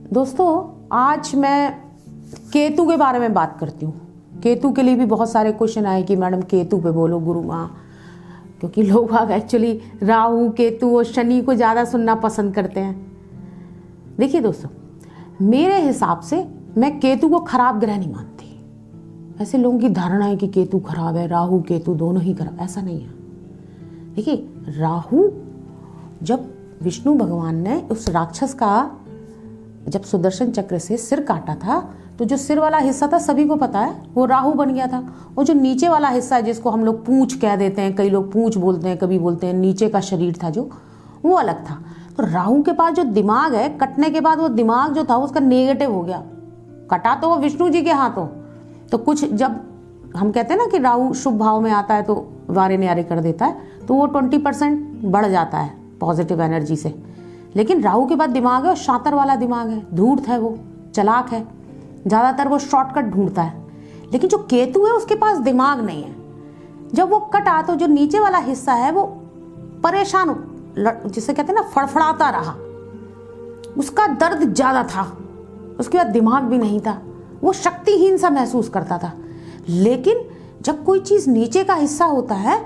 दोस्तों, आज मैं केतु के बारे में बात करती हूँ। केतु के लिए भी बहुत सारे क्वेश्चन आए कि मैडम केतु पे बोलो गुरु माँ, क्योंकि लोग एक्चुअली राहु केतु और शनि को ज़्यादा सुनना पसंद करते हैं। देखिए दोस्तों, मेरे हिसाब से मैं केतु को खराब ग्रह नहीं मानती। ऐसे लोगों की धारणा है कि केतु खराब है, राहु केतु दोनों ही खराब, ऐसा नहीं है। देखिए, राहु जब विष्णु भगवान ने उस राक्षस का जब सुदर्शन चक्र से सिर काटा था, तो जो सिर वाला हिस्सा था सभी को पता है वो राहु बन गया था, और जो नीचे वाला हिस्सा है जिसको हम लोग पूंछ कह देते हैं, कई लोग पूंछ बोलते हैं, कभी बोलते हैं नीचे का शरीर था जो, वो अलग था। तो राहु के पास जो दिमाग है, कटने के बाद वो दिमाग जो था उसका नेगेटिव हो गया। कटा तो वो विष्णु जी के हाथों, तो कुछ जब हम कहते हैं ना कि राहु शुभ भाव में आता है तो वारे न्यारे कर देता है, तो वो 20% बढ़ जाता है पॉजिटिव एनर्जी से। लेकिन राहु के बाद दिमाग है, और शातर वाला दिमाग है, धूर्त है, वो चालाक है, ज़्यादातर वो शॉर्टकट ढूंढता है। लेकिन जो केतु है उसके पास दिमाग नहीं है। जब वो कटा तो जो नीचे वाला हिस्सा है वो परेशान, जिसे कहते हैं ना, फड़फड़ाता रहा, उसका दर्द ज़्यादा था, उसके बाद दिमाग भी नहीं था, वो शक्तिहीन सा महसूस करता था। लेकिन जब कोई चीज़ नीचे का हिस्सा होता है,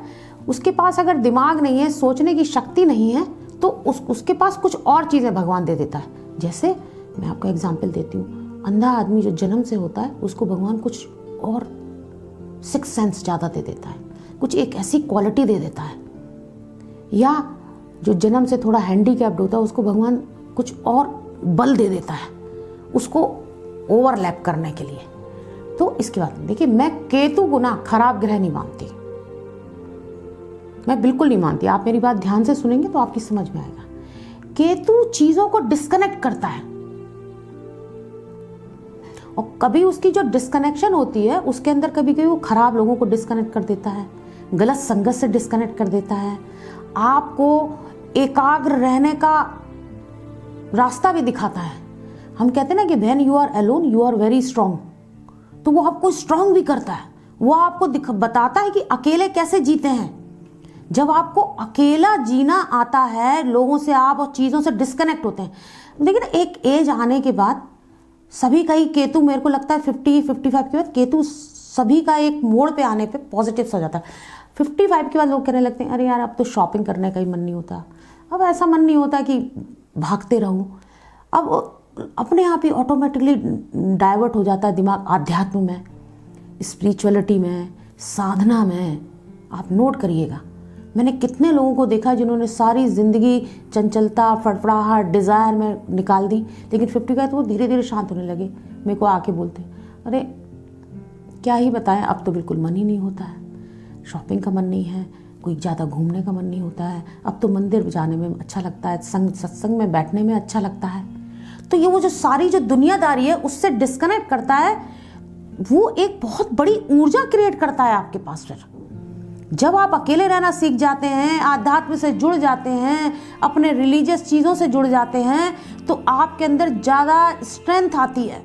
उसके पास अगर दिमाग नहीं है, सोचने की शक्ति नहीं है, तो उसके पास कुछ और चीज़ें भगवान दे देता है। जैसे मैं आपको एग्जाम्पल देती हूँ, अंधा आदमी जो जन्म से होता है उसको भगवान कुछ और सिक्स सेंस ज़्यादा दे देता है, कुछ एक ऐसी क्वालिटी दे देता है। या जो जन्म से थोड़ा हैंडीकैप्ड होता है उसको भगवान कुछ और बल दे देता है उसको ओवरलैप करने के लिए। तो इसके बाद देखिए, मैं केतु को ना खराब ग्रह नहीं मानती, मैं बिल्कुल नहीं मानती। आप मेरी बात ध्यान से सुनेंगे तो आपकी समझ में आएगा। केतु चीजों को डिस्कनेक्ट करता है, और कभी उसकी जो डिस्कनेक्शन होती है उसके अंदर कभी कभी वो खराब लोगों को डिस्कनेक्ट कर देता है, गलत संगत से डिस्कनेक्ट कर देता है, आपको एकाग्र रहने का रास्ता भी दिखाता है। हम कहते हैं ना कि when you are alone you are very strong, तो वो आपको स्ट्रांग भी करता है। वो आपको बताता है कि अकेले कैसे जीते हैं। जब आपको अकेला जीना आता है, लोगों से आप और चीज़ों से डिस्कनेक्ट होते हैं। लेकिन एक एज आने के बाद सभी का ही केतु, मेरे को लगता है 50-55 के बाद केतु सभी का एक मोड़ पे आने पे पॉजिटिव हो जाता है। 55 के बाद लोग कहने लगते हैं अरे यार अब तो शॉपिंग करने का ही मन नहीं होता, अब ऐसा मन नहीं होता कि भागते रहूं, अब अपने आप ही ऑटोमेटिकली डाइवर्ट हो जाता है दिमाग अध्यात्म में, स्पिरिचुअलिटी में, साधना में। आप नोट करिएगा, मैंने कितने लोगों को देखा जिन्होंने सारी ज़िंदगी चंचलता, फड़फड़ाहट, डिज़ायर में निकाल दी, लेकिन 55 तो वो धीरे धीरे शांत होने लगे। मेरे को आके बोलते अरे क्या ही बताएं, अब तो बिल्कुल मन ही नहीं होता है, शॉपिंग का मन नहीं है, कोई ज़्यादा घूमने का मन नहीं होता है, अब तो मंदिर जाने में अच्छा लगता है, सत्संग में बैठने में अच्छा लगता है। तो ये वो जो सारी जो दुनियादारी है उससे डिस्कनेक्ट करता है, वो एक बहुत बड़ी ऊर्जा क्रिएट करता है आपके पास। फिर जब आप अकेले रहना सीख जाते हैं, आध्यात्म से जुड़ जाते हैं, अपने रिलीजियस चीज़ों से जुड़ जाते हैं, तो आपके अंदर ज़्यादा स्ट्रेंथ आती है।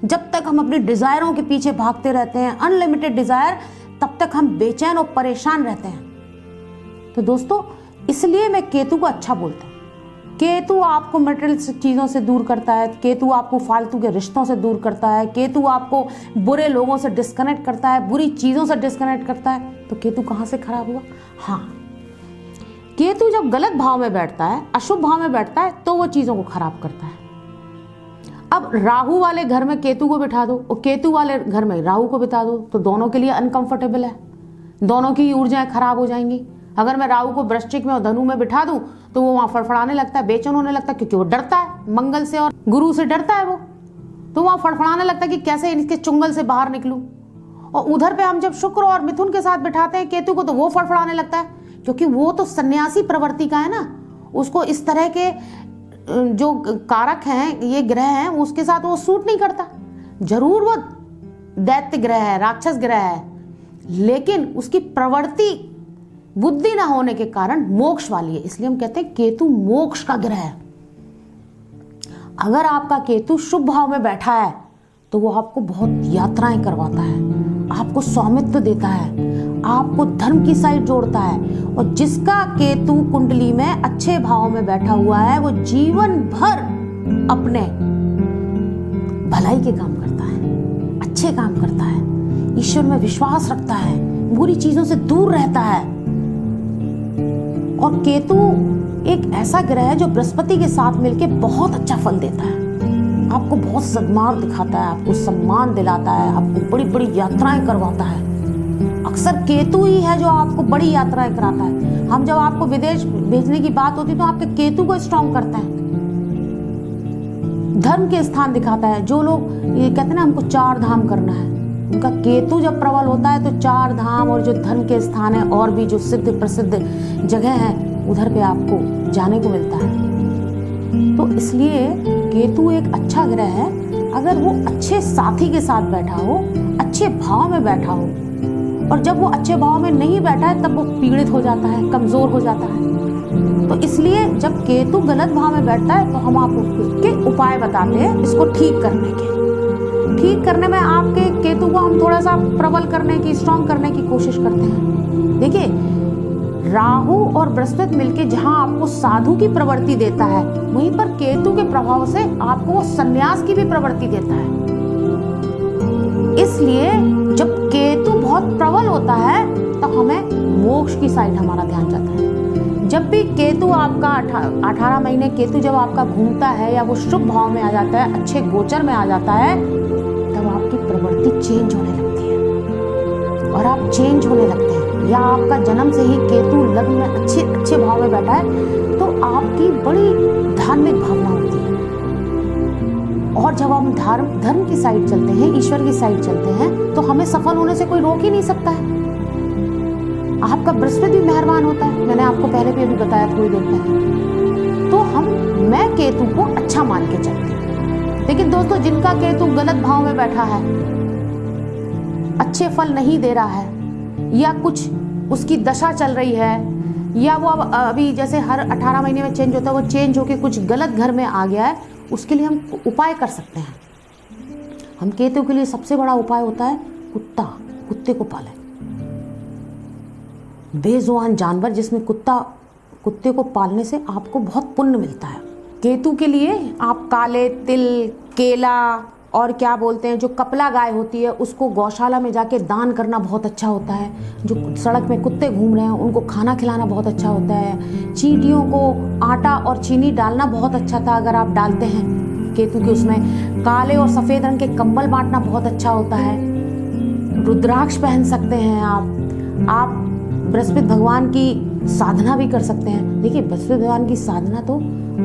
जब तक हम अपनी डिज़ायरों के पीछे भागते रहते हैं, अनलिमिटेड डिज़ायर, तब तक हम बेचैन और परेशान रहते हैं। तो दोस्तों, इसलिए मैं केतु को अच्छा बोलता हूँ। केतु आपको मटेरियल चीज़ों से दूर करता है, केतु आपको फालतू के रिश्तों से दूर करता है, केतु आपको बुरे लोगों से डिस्कनेक्ट करता है, बुरी चीज़ों से डिस्कनेक्ट करता है। तो केतु कहाँ से खराब हुआ? हाँ, केतु जब गलत भाव में बैठता है, अशुभ भाव में बैठता है, तो वो चीज़ों को खराब करता है। अब राहु वाले घर में केतु को बिठा दो और केतु वाले घर में राहु को बिठा दो, तो दोनों के लिए अनकंफर्टेबल है, दोनों की ऊर्जाएं खराब हो जाएंगी। अगर मैं राहु को वृश्चिक में और धनु में बिठा दूं तो वो वहां फड़फड़ाने लगता है, बेचैन होने लगता है, क्योंकि वो डरता है, मंगल से और गुरु से डरता है वो, तो वहां फड़फड़ाने लगता है कि कैसे इनके चुंगल से बाहर निकलूं। और उधर पे हम जब शुक्र और मिथुन के साथ बिठाते हैं केतु को, तो वो फड़फड़ाने लगता है, क्योंकि वो तो सन्यासी प्रवृत्ति का है ना, उसको इस तरह के जो कारक हैं, ये ग्रह हैं, उसके साथ वो सूट नहीं करता। जरूर वो दैत्य ग्रह है, राक्षस ग्रह है, लेकिन उसकी प्रवृत्ति बुद्धि ना होने के कारण मोक्ष वाली है, इसलिए हम कहते हैं केतु मोक्ष का ग्रह है। अगर आपका केतु शुभ भाव में बैठा है तो वो आपको बहुत यात्राएं करवाता है, आपको स्वामित्व देता है, आपको धर्म की साइड जोड़ता है। और जिसका केतु कुंडली में अच्छे भाव में बैठा हुआ है वो जीवन भर अपने भलाई के काम करता है, अच्छे काम करता है, ईश्वर में विश्वास रखता है, बुरी चीजों से दूर रहता है। और केतु एक ऐसा ग्रह है जो बृहस्पति के साथ मिलके बहुत अच्छा फल देता है। आपको बहुत सद्मार्ग दिखाता है, आपको सम्मान दिलाता है, आपको बड़ी बड़ी यात्राएं करवाता है। अक्सर केतु ही है जो आपको बड़ी यात्राएं कराता है। हम जब आपको विदेश भेजने की बात होती है तो आपके केतु को स्ट्रॉन्ग करते हैं। धर्म के स्थान दिखाता है। जो लोग ये कहते हैं ना हमको 4 धाम करना है, उनका केतु जब प्रबल होता है तो 4 धाम और जो धर्म के स्थान है और भी जो सिद्ध प्रसिद्ध जगह है उधर पे आपको जाने को मिलता है। तो इसलिए केतु एक अच्छा ग्रह है। अगर वो अच्छे साथी के साथ बैठा हो, अच्छे भाव में बैठा हो, और जब वो अच्छे भाव में नहीं बैठा है तब वो पीड़ित हो जाता है, कमजोर हो जाता है। तो इसलिए जब केतु गलत भाव में बैठता है तो हम आपको उसके उपाय बताते हैं इसको ठीक करने के। ठीक करने में आपके केतु को हम थोड़ा सा प्रबल करने की, स्ट्रॉन्ग करने की कोशिश करते हैं। देखिए, राहु और बृहस्पति मिलके जहां आपको साधु की प्रवृत्ति देता है, वहीं पर केतु के प्रभाव से आपको वो सन्यास की भी प्रवृत्ति देता है। इसलिए जब केतु बहुत प्रबल होता है तो हमें मोक्ष की साइड हमारा ध्यान जाता है। जब भी केतु आपका 18 महीने केतु जब आपका घूमता है या वो शुभ भाव में आ जाता है, अच्छे गोचर में आ जाता है, तब आपकी प्रवृत्ति चेंज होने लगती है और आप चेंज होने लगते हैं। या आपका जन्म से ही केतु लग्न में अच्छे भाव में बैठा है तो आपकी बड़ी धार्मिक भावना होती है। और जब हम धर्म की साइड चलते हैं, ईश्वर की साइड चलते हैं, तो हमें सफल होने से कोई रोक ही नहीं सकता है। आपका बृहस्पति भी मेहरबान होता है, मैंने आपको पहले भी अभी बताया थोड़ी देर पहले। तो मैं केतु को अच्छा मान के चलती हूँ। लेकिन दोस्तों, जिनका केतु गलत भाव में बैठा है, अच्छे फल नहीं दे रहा है, या कुछ उसकी दशा चल रही है, या वो अभी जैसे हर 18 महीने में चेंज होता है, वो चेंज होके कुछ गलत घर में आ गया है, उसके लिए हम उपाय कर सकते हैं। हम केतु के लिए सबसे बड़ा उपाय होता है कुत्ते को पालें। बेजुबान जानवर जिसमें कुत्ते को पालने से आपको बहुत पुण्य मिलता है। केतु के लिए आप काले तिल, केला और क्या बोलते हैं, जो कपला गाय होती है उसको गौशाला में जाके दान करना बहुत अच्छा होता है। जो सड़क में कुत्ते घूम रहे हैं उनको खाना खिलाना बहुत अच्छा होता है। चींटियों को आटा और चीनी डालना बहुत अच्छा था अगर आप डालते हैं केतु के उसमें। काले और सफ़ेद रंग के कंबल बांटना बहुत अच्छा होता है। रुद्राक्ष पहन सकते हैं आप बृहस्पति भगवान की साधना भी कर सकते हैं। देखिए, बृहस्पति भगवान की साधना तो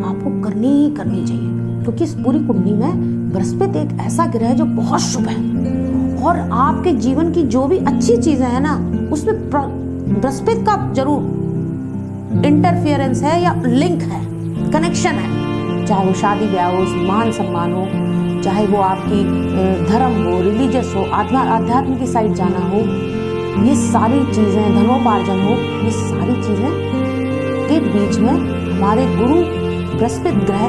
आपको करनी ही करनी चाहिए, क्योंकि इस पूरी कुंडली में बृहस्पति एक ऐसा ग्रह है जो बहुत शुभ है। और आपके जीवन की जो भी अच्छी चीजें हैं ना, उसमें बृहस्पति का जरूर इंटरफियरेंस है या लिंक है, कनेक्शन है। चाहे वो शादी ब्याह हो, मान सम्मान हो, चाहे वो आपकी धर्म हो, रिलीजियस हो, आध्यात्म की साइड जाना हो, ये सारी चीजें, धनोपार्जन हो, ये सारी चीजें के बीच में हमारे गुरु बृहस्पति ग्रह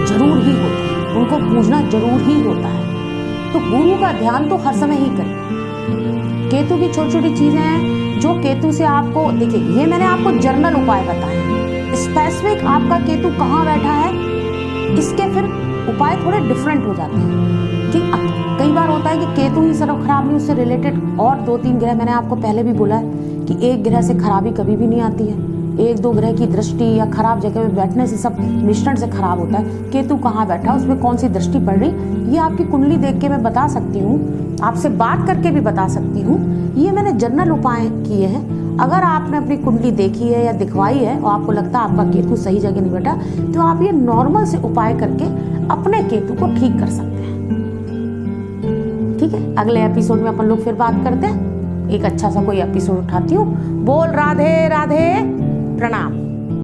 जरूर ही होते हैं, उनको पूजना जरूर ही होता है। तो गुरु का ध्यान तो हर समय ही करें। केतु की छोटी छोटी चीजें हैं जो केतु से आपको, देखिए ये मैंने आपको जनरल उपाय बताए, स्पेसिफिक आपका केतु कहाँ बैठा है इसके फिर उपाय थोड़े डिफरेंट हो जाते हैं। कि कई बार होता है कि केतु ही सिर्फ खराब नहीं, उससे रिलेटेड और 2-3 ग्रह, मैंने आपको पहले भी बोला है कि एक ग्रह से खराबी कभी भी नहीं आती है। 1-2 ग्रह की दृष्टि या खराब जगह में बैठने से सब मिश्रण से खराब होता है। केतु कहाँ बैठा, उसमें कौन सी दृष्टि पड़ रही, ये आपकी कुंडली देख के मैं बता सकती हूँ, आपसे बात करके भी बता सकती हूँ। ये मैंने जनरल उपाय किए हैं। अगर आपने अपनी कुंडली देखी है या दिखवाई है और आपको लगता है आपका केतु सही जगह नहीं बैठा, तो आप ये नॉर्मल से उपाय करके अपने केतु को ठीक कर सकते हैं। ठीक है, अगले एपिसोड में अपन लोग फिर बात करते हैं। एक अच्छा सा कोई एपिसोड उठाती हूँ। बोल राधे राधे, प्रणाम।